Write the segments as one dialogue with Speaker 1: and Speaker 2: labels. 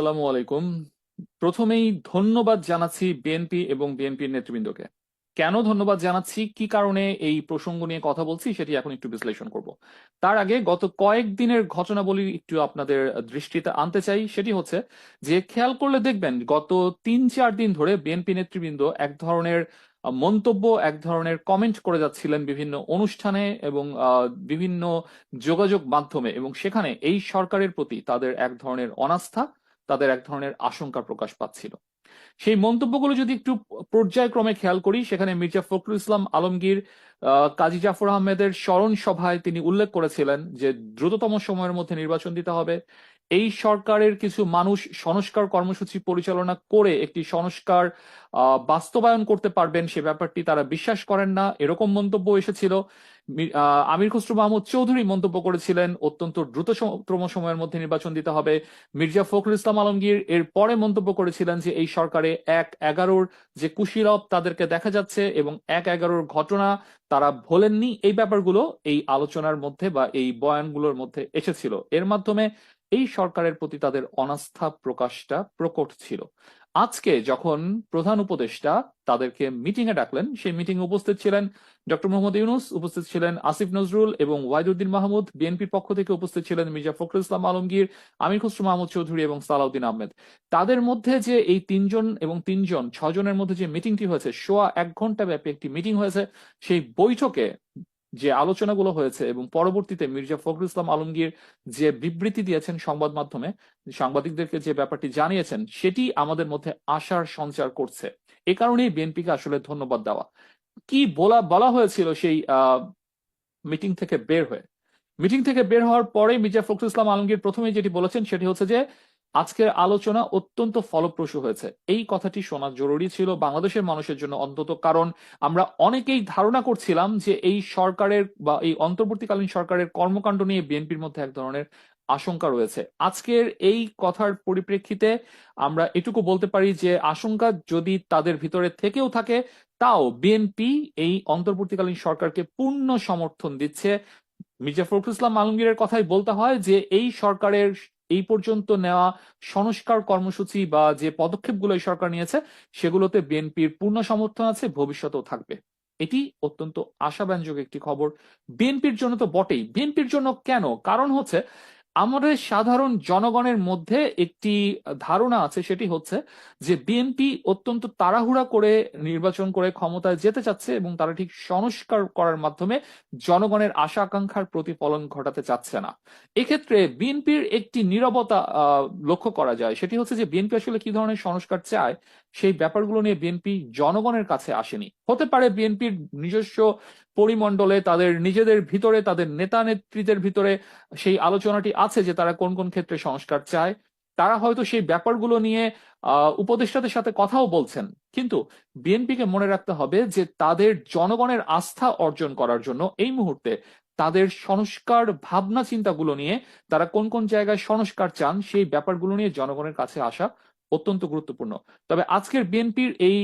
Speaker 1: আসসালামু আলাইকুম। প্রথমেই ধন্যবাদ জানাচ্ছি বিএনপি এবং বিএনপির নেতৃবৃন্দকে। কেন ধন্যবাদ জানাচ্ছি, কি কারণে এই প্রসঙ্গ নিয়ে কথা বলছি সেটি এখন একটু বিশ্লেষণ করব। তার আগে গত কয়েকদিনের ঘটনাবলী একটু আপনাদের দৃষ্টিতে আনতে চাই। সেটি হচ্ছে যে, খেয়াল করলে দেখবেন গত 3-4 দিন ধরে বিএনপি নেতৃবৃন্দ এক ধরনের মন্তব্য, এক ধরনের কমেন্ট করে যাচ্ছিলেন বিভিন্ন অনুষ্ঠানে এবং বিভিন্ন যোগাযোগ মাধ্যমে, এবং সেখানে এই সরকারের প্রতি তাদের এক ধরনের অনাস্থা, তাদের এক ধরনের আশঙ্কা প্রকাশ পাচ্ছিল। সেই মন্তব্যগুলো যদি একটু পর্যায়ক্রমে খেয়াল করি, সেখানে মির্জা ফখরুল ইসলাম আলমগীর কাজী জাফর আহমেদের স্মরণ সভায় তিনি উল্লেখ করেছিলেন যে দ্রুততম সময়ের মধ্যে নির্বাচন দিতে হবে। এই সরকারের কিছু মানুষ সংস্কার কর্মসূচি পরিচালনা করে একটি সংস্কার বাস্তবায়ন করতে পারবেন, সে ব্যাপারটি তারা বিশ্বাস করেন না, এরকম মন্তব্য এসেছিল। আমির খসরু মাহমুদ চৌধুরী মন্তব্য করেছিলেন অত্যন্ত দ্রুততম সময়ের মধ্যে নির্বাচন দিতে হবে। মির্জা ফখরুল ইসলাম আলমগীর এর পরে মন্তব্য করেছিলেন যে এই সরকারে 1/11 যে কুশীলব তাদেরকে দেখা যাচ্ছে এবং 1/11 ঘটনা তারা ভোলেননি, এই ব্যাপারগুলো এই আলোচনার মধ্যে বা এই বয়ানগুলোর মধ্যে এসেছিল। এর মাধ্যমে এই সরকারের প্রতি তাদের অনাস্থা প্রকাশটা প্রকট ছিল। আজকে যখন প্রধান উপদেষ্টা তাদেরকে মিটিং এ ডাকলেন, সেই মিটিং এ উপস্থিত ছিলেন ডক্টর মোহাম্মদ ইউনূস, উপস্থিত ছিলেন আসিফ নজরুল এবং ওয়াহিদুদ্দিন মাহমুদ। বিএনপির পক্ষ থেকে উপস্থিত ছিলেন মির্জা ফখরুল ইসলাম আলমগীর, আমির খসরু মাহমুদ চৌধুরী এবং সালাউদ্দিন আহমেদ। তাদের মধ্যে যে এই তিনজন এবং তিনজন 6 জনের মধ্যে যে মিটিংটি হয়েছে, সোয়া 1 ঘন্টা ব্যাপী একটি মিটিং হয়েছে। সেই বৈঠকে যে আলোচনাগুলো হয়েছে এবং পরবর্তীতে মির্জা ফখরুল ইসলাম আলমগীর যে বিবৃতি দিয়েছেন সংবাদ মাধ্যমে, সাংবাদিকদেরকে যে ব্যাপারটি জানিয়েছেন, সেটি আমাদের মধ্যে আশার সঞ্চার করছে। এ কারণেই বিএনপিকে আসলে ধন্যবাদ দেওয়া। কি বলা বলা হয়েছিল সেই মিটিং থেকে বের হয়ে? মিটিং থেকে বের হওয়ার পরে মির্জা ফখরুল ইসলাম আলমগীর প্রথমে যেটি বলেছেন সেটি হচ্ছে যে আজকের আলোচনা অত্যন্ত ফলপ্রসূ হয়েছে। এই কথাটি শোনা জরুরি ছিল বাংলাদেশের মানুষের জন্য অন্তত, কারণ আমরা অনেকেই ধারণা করছিলাম যে এই সরকারের বা এই অন্তর্বর্তীকালীন সরকারের কর্মকাণ্ড নিয়ে বিএনপির মধ্যে এক ধরনের আশঙ্কা রয়েছে। আজকের এই কথার পরিপ্রেক্ষিতে আমরা এটুকু বলতে পারি যে আশঙ্কা যদি তাদের ভিতরে থেকেও থাকে, তাও বিএনপি এই অন্তর্বর্তীকালীন সরকারকে পূর্ণ সমর্থন দিচ্ছে। মির্জা ফখরুল ইসলাম আলমগীরের কথাই বলতে হয় যে এই সরকারের এই পর্যন্ত নেওয়া সংস্কার কর্মসূচি বা যে পদক্ষেপগুলো এই সরকার নিয়েছে, সেগুলোতে বিএনপির পূর্ণ সমর্থন আছে, ভবিষ্যতেও থাকবে। এটি অত্যন্ত আশাব্যঞ্জক একটি খবর বিএনপির জন্য তো বটেই। বিএনপির জন্য কেন? কারণ হচ্ছে আমাদের সাধারণ জনগণের মধ্যে একটি ধারণা আছে, সেটি হচ্ছে যে বিএনপি অত্যন্ত তাড়াহুড়া করে নির্বাচন করে ক্ষমতায় যেতে চাচ্ছে এবং তারা ঠিক সংস্কার করার মাধ্যমে জনগণের আশা আকাঙ্ক্ষার প্রতিফলন ঘটাতে চাচ্ছে না। এক্ষেত্রে বিএনপির একটি নীরবতা লক্ষ্য করা যায়। সেটি হচ্ছে যে বিএনপি আসলে কি ধরনের সংস্কার চায়, সেই ব্যাপারগুলো নিয়ে বিএনপি জনগণের কাছে আসেনি। হতে পারে বিএনপির নিজস্ব পরিমণ্ডলে, তাদের নিজেদের ভিতরে, তাদের নেতা নেত্রীদের ভিতরে সেই আলোচনাটি আছে যে তারা কোন কোন ক্ষেত্রে সংস্কার চায়। তারা হয়তো সেই ব্যাপারগুলো নিয়ে উপদেষ্টাদের সাথে কথাও বলছেন। কিন্তু বিএনপিকে মনে রাখতে হবে যে তাদের জনগণের আস্থা অর্জন করার জন্য এই মুহূর্তে তাদের সংস্কার ভাবনা চিন্তাগুলো নিয়ে, তারা কোন কোন জায়গায় সংস্কার চান, সেই ব্যাপারগুলো নিয়ে জনগণের কাছে আসা অত্যন্ত গুরুত্বপূর্ণ। তবে আজকের বিএনপির এই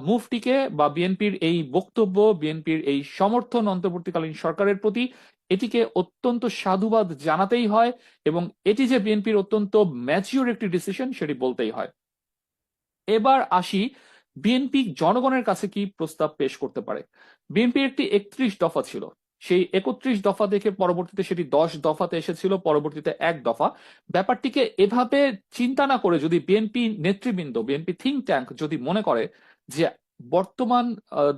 Speaker 1: মুভটিকে বা বিএনপির এই বক্তব্য, বিএনপির এই সমর্থন অন্তর্বর্তীকালীন সরকারের প্রতি, এটিকে অত্যন্ত সাধুবাদ জানাতেই হয় এবং এটি যে বিএনপির অত্যন্ত ম্যাচিউর একটি ডিসিশন, সেটি বলতেই হয়। এবার আসি বিএনপি জনগণের কাছে কি প্রস্তাব পেশ করতে পারে। বিএনপির একটি 31 দফা ছিল, সেই 31 দফা দেখে পরবর্তীতে সেটি 10 দফাতে এসেছিল, পরবর্তীতে 1 দফা। ব্যাপারটিকে এভাবে চিন্তা না করে যদি বিএনপি নেতৃবৃন্দ, বিএনপি থিঙ্ক ট্যাঙ্ক যদি মনে করে যে বর্তমানে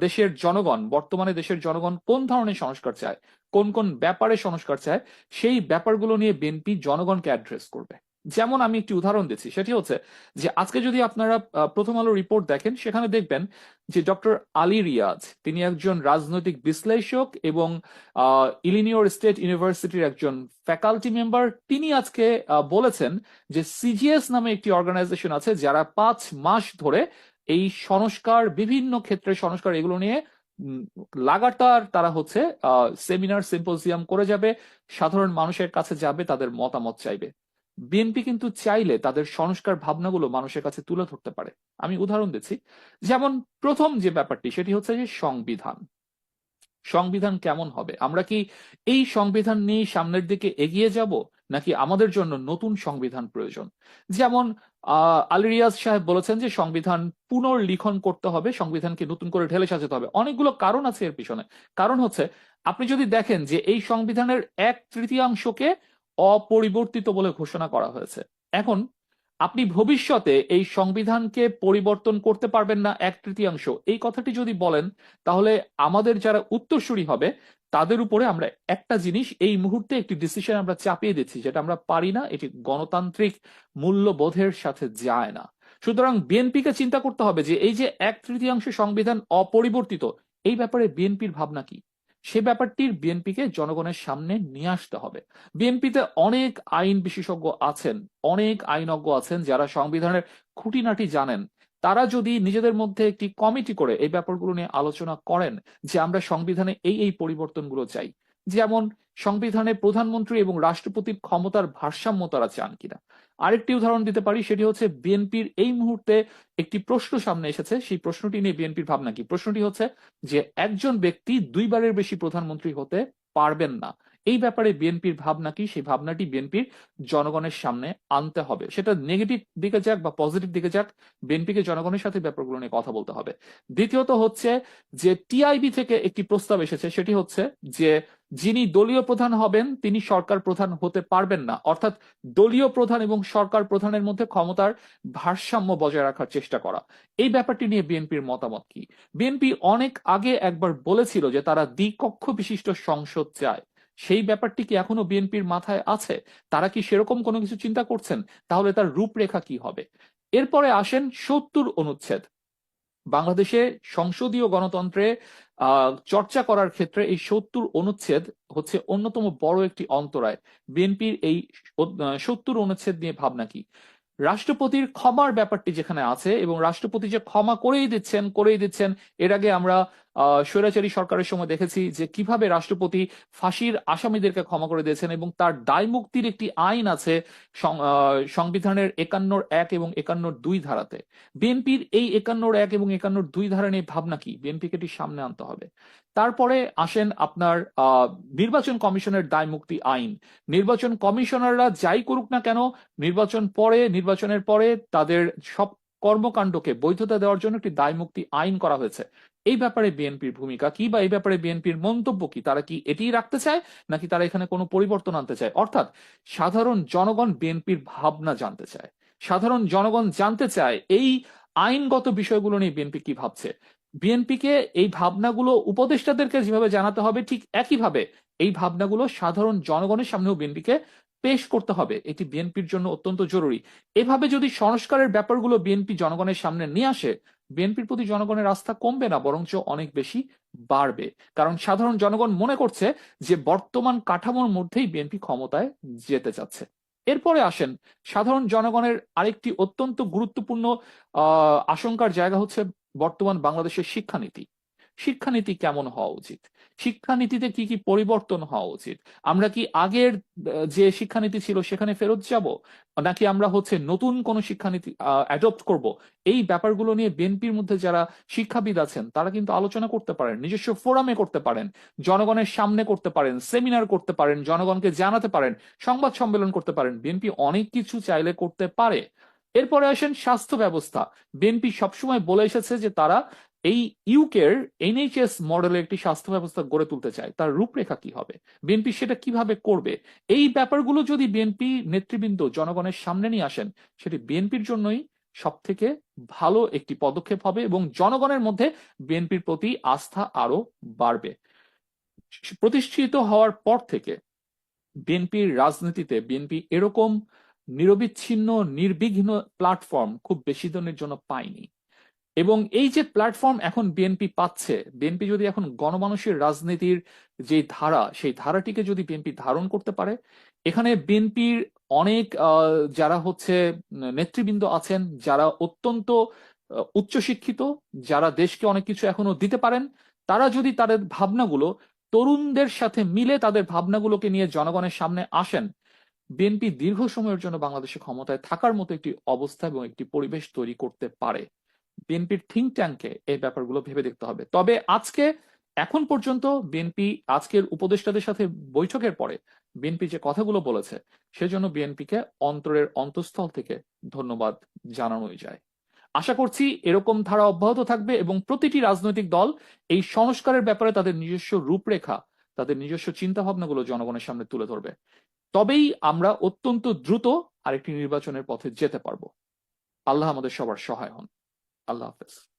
Speaker 1: দেশের জনগণ কোন ধরনের সংস্কার চায়, কোন কোন ব্যাপারে সংস্কার চায়, সেই ব্যাপারগুলো নিয়ে বিএনপি জনগণকে অ্যাড্রেস করবে। যেমন আমি একটি উদাহরণ দিচ্ছি, সেটি হচ্ছে যে আজকে যদি আপনারা প্রথম আলো রিপোর্ট দেখেন, সেখানে দেখবেন যে ডক্টর আলী রিয়াজ, তিনি একজন রাজনৈতিক বিশ্লেষক এবং ইলিনিয়র স্টেট ইউনিভার্সিটির একজন ফ্যাকাল্টি মেম্বার। তিনি আজকে বলেছেন যে সিজিএস নামে একটি অর্গানাইজেশন আছে যারা 5 মাস ধরে এই সংস্কার, বিভিন্ন ক্ষেত্রে সংস্কার, এগুলো নিয়ে লাগাতার তারা হচ্ছে সেমিনার সিম্পোজিয়াম করে যাবে, সাধারণ মানুষের কাছে যাবে, তাদের মতামত চাইবে। বিএনপি কিন্তু চাইলে তাদের সংস্কার ভাবনাগুলো মানুষের কাছে তুলে ধরতে পারে। আমি উদাহরণ দিচ্ছি। যেমন প্রথম যে ব্যাপারটি, সেটি হচ্ছে যে সংবিধান। সংবিধান কেমন হবে? আমরা কি এই সংবিধান নিয়ে সামনের দিকে এগিয়ে যাব, নাকি আমাদের জন্য নতুন সংবিধান প্রয়োজন? যেমন আলী রিয়াজ সাহেব বলেছেন যে সংবিধান পুনর্লিখন করতে হবে, সংবিধানকে নতুন করে ঢেলে সাজাতে হবে। অনেকগুলো কারণ আছে এর পিছনে। কারণ হচ্ছে, আপনি যদি দেখেন যে এই সংবিধানের 1/3 অপরিবর্তিত বলে ঘোষণা করা হয়েছে। এখন আপনি ভবিষ্যতে এই সংবিধানকে পরিবর্তন করতে পারবেন না 1/3, এই কথাটি যদি বলেন, তাহলে আমাদের যারা উত্তরসূরি হবে তাদের উপরে আমরা একটা জিনিস এই মুহূর্তে একটি ডিসিশন আমরা চাপিয়ে দিচ্ছি, যেটা আমরা পারি না, এটি গণতান্ত্রিক মূল্যবোধের সাথে যায় না। সুতরাং বিএনপিকে চিন্তা করতে হবে যে এই যে 1/3 সংবিধান অপরিবর্তিত, এই ব্যাপারে বিএনপির ভাবনা কি, সে ব্যাপারটির বিএনপিকে জনগণের সামনে নিয়ে আসতে হবে। বিএনপিতে অনেক আইন বিশেষজ্ঞ আছেন, অনেক আইনজ্ঞ আছেন যারা সংবিধানের খুঁটিনাটি জানেন। তারা যদি নিজেদের মধ্যে একটি কমিটি করে এই ব্যাপারগুলো নিয়ে আলোচনা করেন যে আমরা সংবিধানে এই এই পরিবর্তনগুলো চাই, যেমন সংবিধানে প্রধানমন্ত্রী এবং রাষ্ট্রপতির ক্ষমতার ভারসাম্য তারা চান কিনা। আরেকটি উদাহরণ দিতে পারি, সেটি হচ্ছে বিএনপির এই মুহূর্তে একটি প্রশ্ন সামনে এসেছে, সেই প্রশ্নটি নিয়ে বিএনপির ভাবনা কি। প্রশ্নটি হচ্ছে যে একজন ব্যক্তি 2বারের বেশি প্রধানমন্ত্রী হতে পারবেন না। এই ব্যাপারে বিএনপির ভাবনা কি, সেই ভাবনাটি বিএনপির জনগণের সামনে আনতে হবে। সেটা নেগেটিভ দিকে যাক বা পজিটিভ দিকে যাক, বিএনপিকে জনগণের সাথে ব্যাপারগুলো নিয়ে কথা বলতে হবে। দ্বিতীয়ত হচ্ছে যে টিআইবি থেকে একটি প্রস্তাব এসেছে, সেটি হচ্ছে যে যিনি দলীয় প্রধান হবেন তিনি সরকার প্রধান হতে পারবেন না, অর্থাৎ দলীয় প্রধান এবং সরকার প্রধানের মধ্যে ক্ষমতার ভারসাম্য বজায় রাখার চেষ্টা করা। এই ব্যাপারটি নিয়ে বিএনপির মতামত কি? বিএনপি অনেক আগে একবার বলেছিল যে তারা দ্বিকক্ষ বিশিষ্ট সংসদ চায়। সেই ব্যাপারটি কি এখনো বিএনপির মাথায় আছে? তারা কি সেরকম কোনো কিছু চিন্তা করছেন? তাহলে তার রূপরেখা কি হবে? এরপরে আসেন 70 অনুচ্ছেদ। বাংলাদেশে সংসদীয় গণতন্ত্রে চর্চা করার ক্ষেত্রে এই 70 অনুচ্ছেদ হচ্ছে অন্যতম বড় একটি অন্তরায়। বিএনপির এই 70 অনুচ্ছেদ নিয়ে ভাবনা কি? রাষ্ট্রপতির ক্ষমার ব্যাপারটি যেখানে আছে, এবং রাষ্ট্রপতি যে ক্ষমা করেই দিচ্ছেন। এর আগে আমরা স্বৈরাচারী সরকারের সময় দেখেছি যে কিভাবে রাষ্ট্রপতি ফাঁসির আসামিদেরকে ক্ষমা করে দিয়েছেন, এবং তার দায় মুক্তির একটি আইন আছে সংবিধানের 51(1) এবং 51(2) ধারাতে। বিএনপির এই 51(1) এবং 51(2) ধারা নিয়ে ভাবনা কি? বিএনপিকে এটি সামনে আনতে হবে। তারপরে আসেন আপনার নির্বাচন কমিশনের দায় মুক্তি আইন। নির্বাচন কমিশনাররা যাই করুক না কেন, নির্বাচনের পরে তাদের সব কর্মকাণ্ডকে বৈধতা দেওয়ার জন্য একটি দায় মুক্তি আইন করা হয়েছে। এই ব্যাপারে বিএনপির ভূমিকা কি, বা এই ব্যাপারে বিএনপির মন্তব্য কি? তারা কি এটিই রাখতে চায়, নাকি তারা এখানে কোনো পরিবর্তন আনতে চায়? অর্থাৎ সাধারণ জনগণ বিএনপির ভাবনা জানতে চায়। সাধারণ জনগণ জানতে চায় এই আইনগত বিষয়গুলো নিয়ে বিএনপি কি ভাবছে। বিএনপিকে এই ভাবনাগুলো উপদেষ্টাদেরকে যেভাবে জানাতে হবে, ঠিক একইভাবে এই ভাবনাগুলো সাধারণ জনগণের সামনেও বিএনপিকে পেশ করতে হবে। এটি বিএনপির জন্য অত্যন্ত জরুরি। এভাবে যদি সংস্কারের ব্যাপারগুলো বিএনপি জনগণের সামনে নিয়ে আসে, বিএনপির প্রতি জনগণের আস্থা কমবে না, বরঞ্চ অনেক বেশি বাড়বে। কারণ সাধারণ জনগণ মনে করছে যে বর্তমান কাঠামোর মধ্যেই বিএনপি ক্ষমতায় যেতে চাচ্ছে। এরপরে আসেন সাধারণ জনগণের আরেকটি অত্যন্ত গুরুত্বপূর্ণ আশঙ্কার জায়গা হচ্ছে বর্তমান বাংলাদেশের শিক্ষানীতি। শিক্ষানীতি কেমন হওয়া উচিত? শিক্ষানীতিতে কি কি পরিবর্তন হওয়া উচিত? আমরা কি আগের যে শিক্ষানীতি ছিল সেখানে ফেরত যাব, নাকি আমরা হচ্ছে নতুন কোন শিক্ষানীতি অ্যাডপ্ট করব? এই ব্যাপারগুলো নিয়ে বিএনপির মধ্যে যারা শিক্ষাবিদ আছেন তারা কিন্তু আলোচনা করতে পারেন, নিজস্ব ফোরামে করতে পারেন, জনগণের সামনে করতে পারেন, সেমিনার করতে পারেন, জনগণকে জানাতে পারেন, সংবাদ সম্মেলন করতে পারেন। বিএনপি অনেক কিছু চাইলে করতে পারে। এরপরে আসেন স্বাস্থ্য ব্যবস্থা। বিএনপি সবসময় বলে এসেছে যে তারা এই ইউকের এনএইচএস মডেলের একটি স্বাস্থ্য ব্যবস্থা গড়ে তুলতে চায়। তার রূপরেখা কি হবে? বিএনপি সেটা কিভাবে করবে? এই ব্যাপারগুলো যদি বিএনপি নেতৃবৃন্দ জনগণের সামনে নিয়ে আসেন, সেটি বিএনপির জন্যই সব থেকে ভালো একটি পদক্ষেপ হবে, এবং জনগণের মধ্যে বিএনপির প্রতি আস্থা আরো বাড়বে। প্রতিষ্ঠিত হওয়ার পর থেকে বিএনপির রাজনীতিতে বিএনপি এরকম নিরবিচ্ছিন্ন নির্বিঘ্ন প্ল্যাটফর্ম খুব বেশি দিনের জন্য পায়নি। এবং এই যে প্ল্যাটফর্ম এখন বিএনপি পাচ্ছে, বিএনপি যদি এখন গণমানুষের রাজনীতির যে ধারা, সেই ধারাটিকে যদি বিএনপি ধারণ করতে পারে, এখানে বিএনপির অনেক যারা হচ্ছে নেতৃবৃন্দ আছেন, যারা অত্যন্ত উচ্চশিক্ষিত, যারা দেশকে অনেক কিছু এখনো দিতে পারেন, তারা যদি তাদের ভাবনাগুলো তরুণদের সাথে মিলে তাদের ভাবনাগুলোকে নিয়ে জনগণের সামনে আসেন, বিএনপি দীর্ঘ সময়ের জন্য বাংলাদেশে ক্ষমতায় থাকার মতো একটি অবস্থা এবং একটি পরিবেশ তৈরি করতে পারে। বিএনপির থিঙ্ক ট্যাঙ্কে এই ব্যাপারগুলো ভেবে দেখতে হবে। তবে এখন পর্যন্ত বিএনপি আজকের উপদেষ্টাদের সাথে বৈঠকের পরে বিএনপি যে কথাগুলো বলেছে সেজন্য বিএনপিকে অন্তরের অন্তঃস্থল থেকে ধন্যবাদ জানানোই যায়। আশা করছি এরকম ধারা অব্যাহত থাকবে এবং প্রতিটি রাজনৈতিক দল এই সংস্কারের ব্যাপারে তাদের নিজস্ব রূপরেখা, তাদের নিজস্ব চিন্তা ভাবনাগুলো জনগণের সামনে তুলে ধরবে। তবেই আমরা অত্যন্ত দ্রুত আরেকটি নির্বাচনের পথে যেতে পারবো। আল্লাহ আমাদের সবার সহায় হন। আল্লাহ হাফেজ।